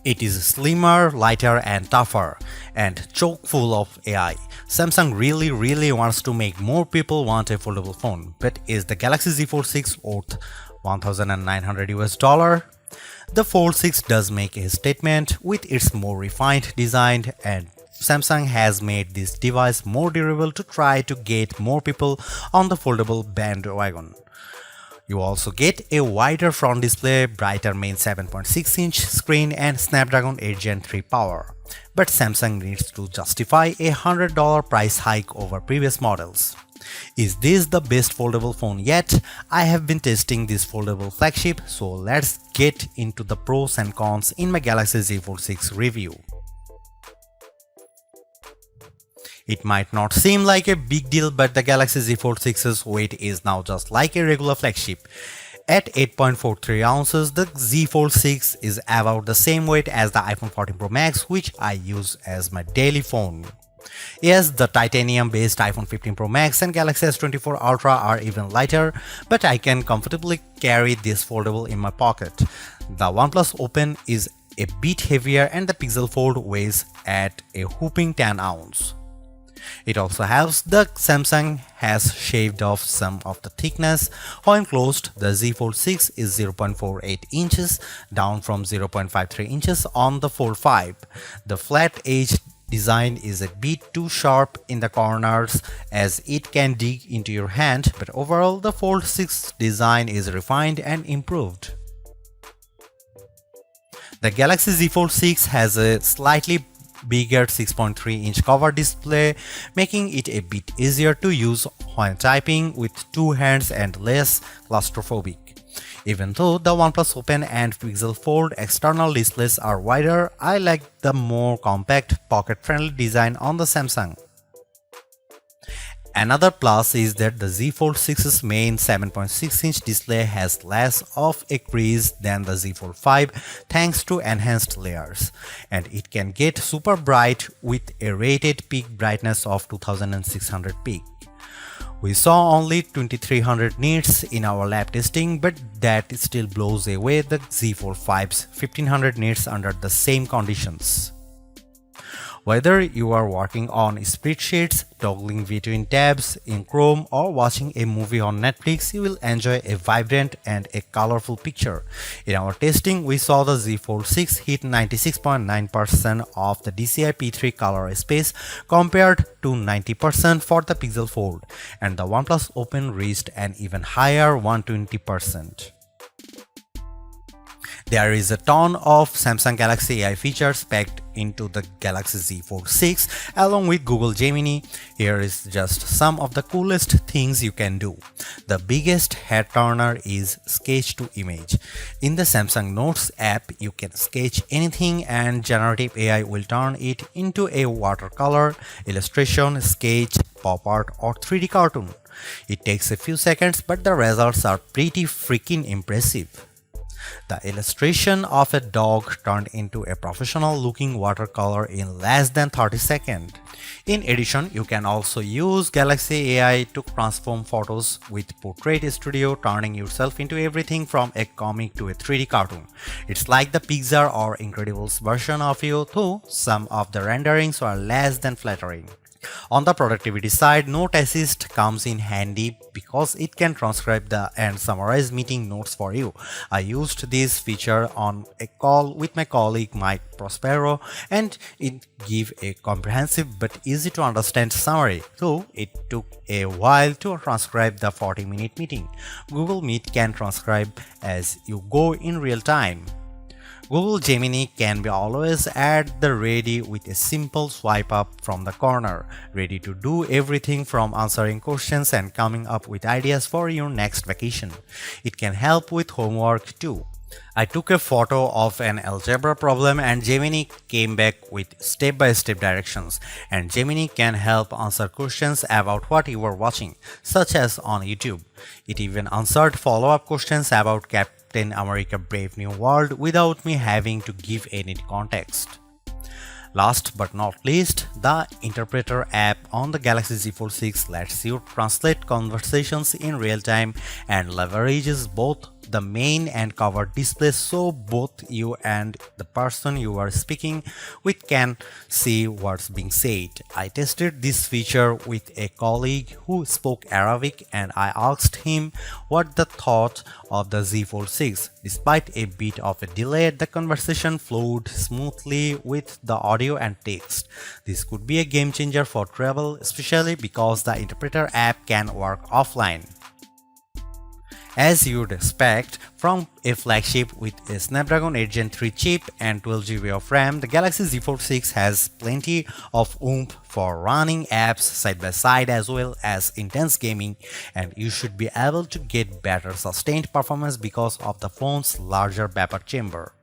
It is slimmer, lighter and tougher, and chock full of AI. Samsung really wants to make more people want a foldable phone, but is the Galaxy Z Fold 6 worth $1,900? The Fold 6 does make a statement with its more refined design, and Samsung has made this device more durable to try to get more people on the foldable bandwagon. You also get a wider front display, brighter main 7.6-inch screen and Snapdragon 8 Gen 3 power. But Samsung needs to justify a $100 price hike over previous models. Is this the best foldable phone yet? I have been testing this foldable flagship, so let's get into the pros and cons in my Galaxy Z Fold 6 review. It might not seem like a big deal, but the Galaxy Z Fold 6's weight is now just like a regular flagship. At 8.43 ounces, the Z Fold 6 is about the same weight as the iPhone 14 Pro Max, which I use as my daily phone. Yes, the titanium-based iPhone 15 Pro Max and Galaxy S24 Ultra are even lighter, but I can comfortably carry this foldable in my pocket. The OnePlus Open is a bit heavier and the Pixel Fold weighs at a whopping 10 ounces. It also helps that Samsung has shaved off some of the thickness. When closed, the Z Fold 6 is 0.48 inches, down from 0.53 inches on the Fold 5. The flat edge design is a bit too sharp in the corners as it can dig into your hand, but overall the Fold 6 design is refined and improved. The Galaxy Z Fold 6 has a slightly bigger 6.3-inch cover display, making it a bit easier to use when typing with two hands and less claustrophobic. Even though the OnePlus Open and Pixel Fold external displays are wider, I like the more compact, pocket-friendly design on the Samsung. Another plus is that the Z Fold 6's main 7.6-inch display has less of a crease than the Z Fold 5 thanks to enhanced layers, and it can get super bright with a rated peak brightness of 2600 peak. We saw only 2300 nits in our lab testing, but that still blows away the Z Fold 5's 1500 nits under the same conditions. Whether you are working on spreadsheets, toggling between tabs in Chrome, or watching a movie on Netflix, you will enjoy a vibrant and a colorful picture. In our testing, we saw the Z Fold 6 hit 96.9% of the DCI P3 color space compared to 90% for the Pixel Fold, and the OnePlus Open reached an even higher 120%. There is a ton of Samsung Galaxy AI features packed into the Galaxy Z Fold 6 along with Google Gemini. Here is just some of the coolest things you can do. The biggest head turner is sketch to image. In the Samsung Notes app, you can sketch anything and generative AI will turn it into a watercolor, illustration, sketch, pop art or 3D cartoon. It takes a few seconds, but the results are pretty freaking impressive. The illustration of a dog turned into a professional-looking watercolor in less than 30 seconds. In addition, you can also use Galaxy AI to transform photos with Portrait Studio, turning yourself into everything from a comic to a 3D cartoon. It's like the Pixar or Incredibles version of you, though some of the renderings are less than flattering. On the productivity side, Note Assist comes in handy because it can transcribe and summarize meeting notes for you. I used this feature on a call with my colleague Mike Prospero, and it gave a comprehensive but easy to understand summary, though it took a while to transcribe the 40-minute meeting. Google Meet can transcribe as you go in real time. Google Gemini can be always at the ready with a simple swipe up from the corner, ready to do everything from answering questions and coming up with ideas for your next vacation. It can help with homework too. I took a photo of an algebra problem and Gemini came back with step-by-step directions, and Gemini can help answer questions about what you were watching, such as on YouTube. It even answered follow-up questions about Captain America Brave New World without me having to give any context. Last but not least, the Interpreter app on the Galaxy Z Fold 6 lets you translate conversations in real time and leverages both the main and covered display so both you and the person you are speaking with can see what's being said. I tested this feature with a colleague who spoke Arabic and I asked him what the thought of the Z Fold 6. Despite a bit of a delay, the conversation flowed smoothly with the audio and text. This could be a game changer for travel, especially because the interpreter app can work offline. As you'd expect from a flagship with a Snapdragon 8 Gen 3 chip and 12GB of RAM, the Galaxy Z Fold 6 has plenty of oomph for running apps side by side as well as intense gaming, and you should be able to get better sustained performance because of the phone's larger vapor chamber.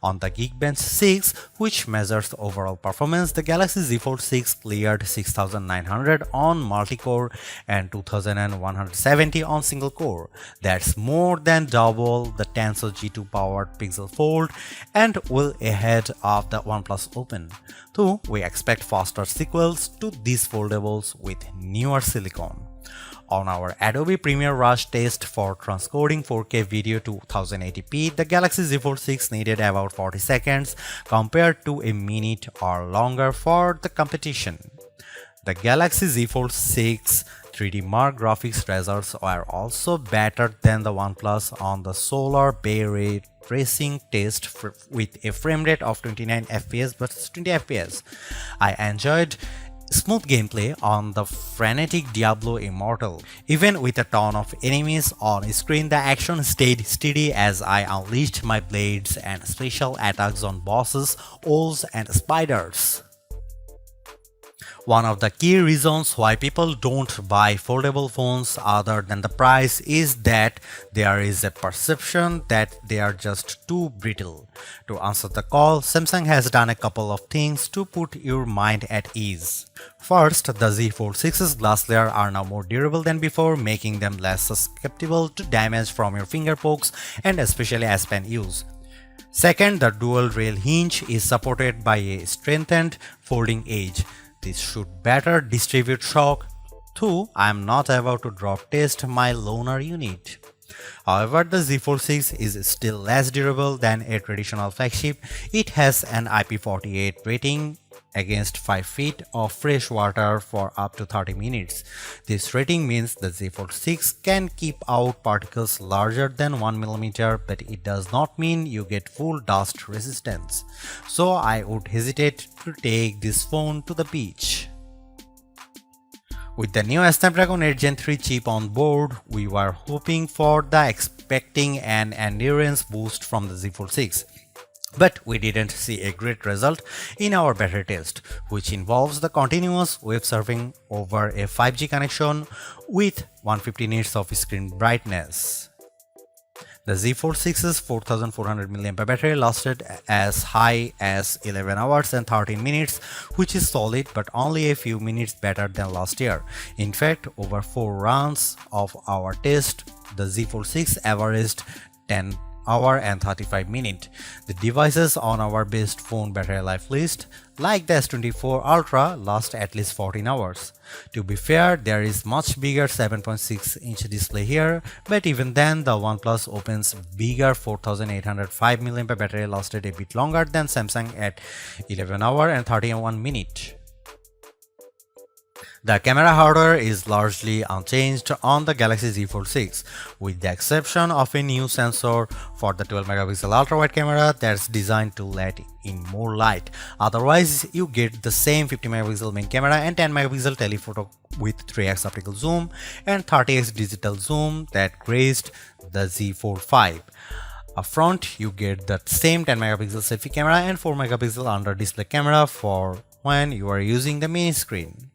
On the Geekbench 6, which measures overall performance, the Galaxy Z Fold 6 cleared 6900 on multi-core and 2170 on single-core. That's more than double the Tensor G2 powered Pixel Fold and well ahead of the OnePlus Open. Though we expect faster sequels to these foldables with newer silicon. On our Adobe Premiere Rush test for transcoding 4K video to 1080p, the Galaxy Z Fold 6 needed about 40 seconds compared to a minute or longer for the competition. The Galaxy Z Fold 6 3D Mark graphics results are also better than the OnePlus on the Solar Bay Ray tracing test with a frame rate of 29 fps versus 20 fps. I enjoyed smooth gameplay on the frenetic Diablo Immortal. Even with a ton of enemies on screen, the action stayed steady as I unleashed my blades and special attacks on bosses, owls and spiders. One of the key reasons why people don't buy foldable phones other than the price is that there is a perception that they are just too brittle. To answer the call, Samsung has done a couple of things to put your mind at ease. First, the Z Fold 6's glass layer are now more durable than before, making them less susceptible to damage from your finger pokes and especially as pen use. Second, the dual rail hinge is supported by a strengthened folding edge. This should better distribute shock, though I am not about to drop test my loaner unit. However, the Z Fold 6 is still less durable than a traditional flagship. It has an IP48 rating against 5 feet of fresh water for up to 30 minutes. This rating means the Z Fold 6 can keep out particles larger than 1mm, but it does not mean you get full dust resistance. So I would hesitate to take this phone to the beach. With the new Snapdragon 8 Gen 3 chip on board, we were hoping for the expecting an endurance boost from the Z Fold 6. But we didn't see a great result in our battery test, which involves the continuous web surfing over a 5G connection with 150 nits of screen brightness. The Z Fold 6's 4400 mAh battery lasted as high as 11 hours and 13 minutes, which is solid but only a few minutes better than last year. In fact, over 4 rounds of our test, the Z Fold 6 averaged 10 hour and 35 minutes. The devices on our best phone battery life list, like the S24 Ultra, last at least 14 hours. To be fair, there is much bigger 7.6-inch display here, but even then the OnePlus Open's bigger 4805 mAh battery lasted a bit longer than Samsung at 11 hour and 31 minutes. The camera hardware is largely unchanged on the Galaxy Z Fold 6, with the exception of a new sensor for the 12-megapixel ultra-wide camera that's designed to let in more light. Otherwise, you get the same 50-megapixel main camera and 10-megapixel telephoto with 3x optical zoom and 30x digital zoom that graced the Z Fold 5. Up front, you get the same 10-megapixel selfie camera and 4-megapixel under-display camera for when you are using the mini screen.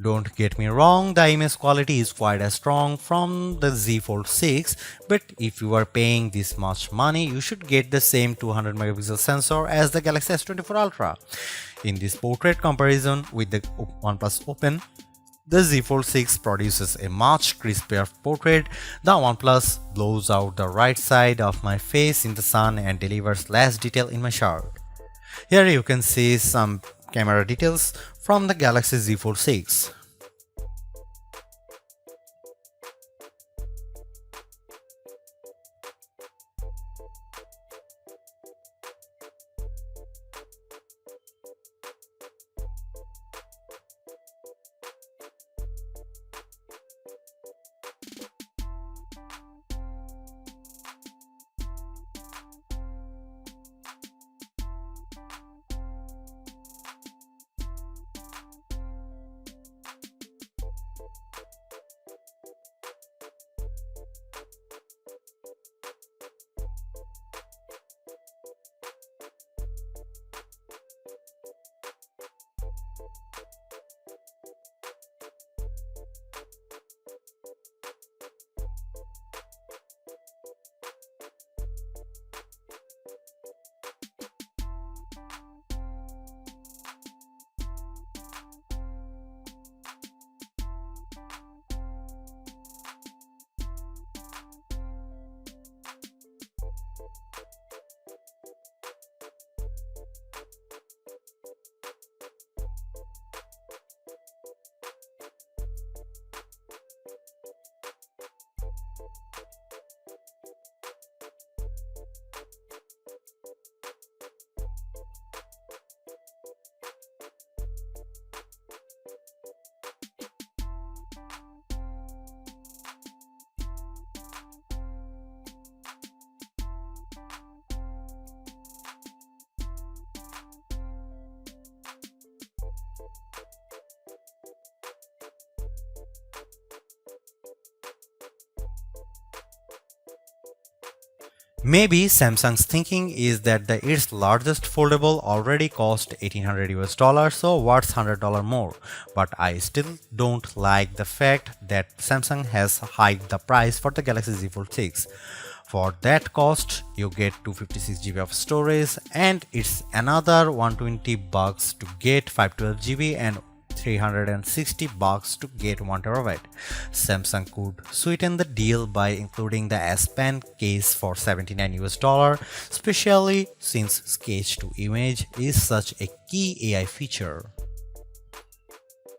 Don't get me wrong, the image quality is quite as strong from the Z Fold 6, but if you are paying this much money, you should get the same 200 megapixel sensor as the Galaxy S24 Ultra. In this portrait comparison with the OnePlus Open, the Z Fold 6 produces a much crispier portrait. The OnePlus blows out the right side of my face in the sun and delivers less detail in my shirt. Here you can see some camera details from the Galaxy Z Fold 6. Maybe Samsung's thinking is that its largest foldable already cost 1800 US dollars, so what's $100 more? But I still don't like the fact that Samsung has hiked the price for the Galaxy Z Fold 6. For that cost, you get 256 GB of storage, and it's another 120 bucks to get 512 GB and 360 bucks to get 1 terabyte. Samsung could sweeten the deal by including the S Pen case for 79 US dollar, especially since sketch to image is such a key AI feature.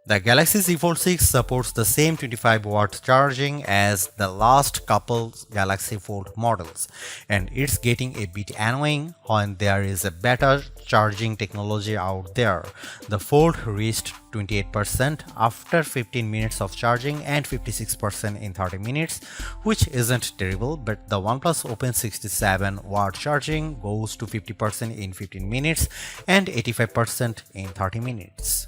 The Galaxy Z Fold 6 supports the same 25-watt charging as the last couple Galaxy Fold models, and it's getting a bit annoying when there is a better charging technology out there. The Fold reached 28% after 15 minutes of charging and 56% in 30 minutes, which isn't terrible, but the OnePlus Open 67-watt charging goes to 50% in 15 minutes and 85% in 30 minutes.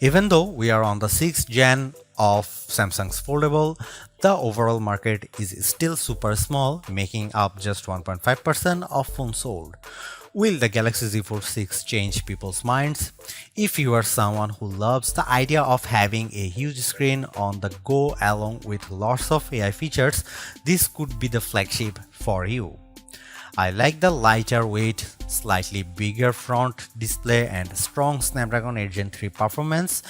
Even though we are on the 6th gen of Samsung's foldable, the overall market is still super small, making up just 1.5% of phones sold. Will the Galaxy Z Fold 6 change people's minds? If you are someone who loves the idea of having a huge screen on the go along with lots of AI features, this could be the flagship for you. I like the lighter weight, slightly bigger front display and strong Snapdragon 8 Gen 3 performance,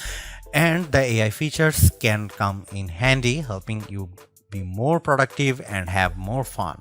and the AI features can come in handy, helping you be more productive and have more fun.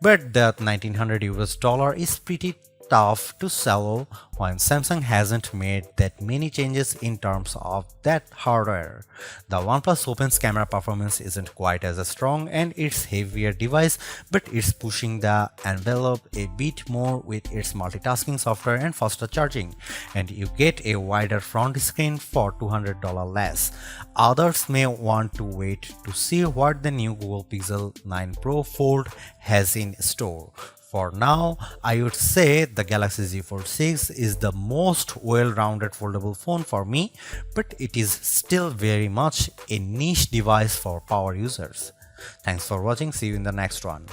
But that 1900 US dollar is pretty tough to swallow when Samsung hasn't made that many changes in terms of that hardware. The OnePlus Open's camera performance isn't quite as strong and it's heavier device, but it's pushing the envelope a bit more with its multitasking software and faster charging, and you get a wider front screen for $200 less. Others may want to wait to see what the new Google Pixel 9 Pro Fold has in store. For now, I would say the Galaxy Z Fold 6 is the most well-rounded foldable phone for me, but it is still very much a niche device for power users. Thanks for watching, see you in the next one.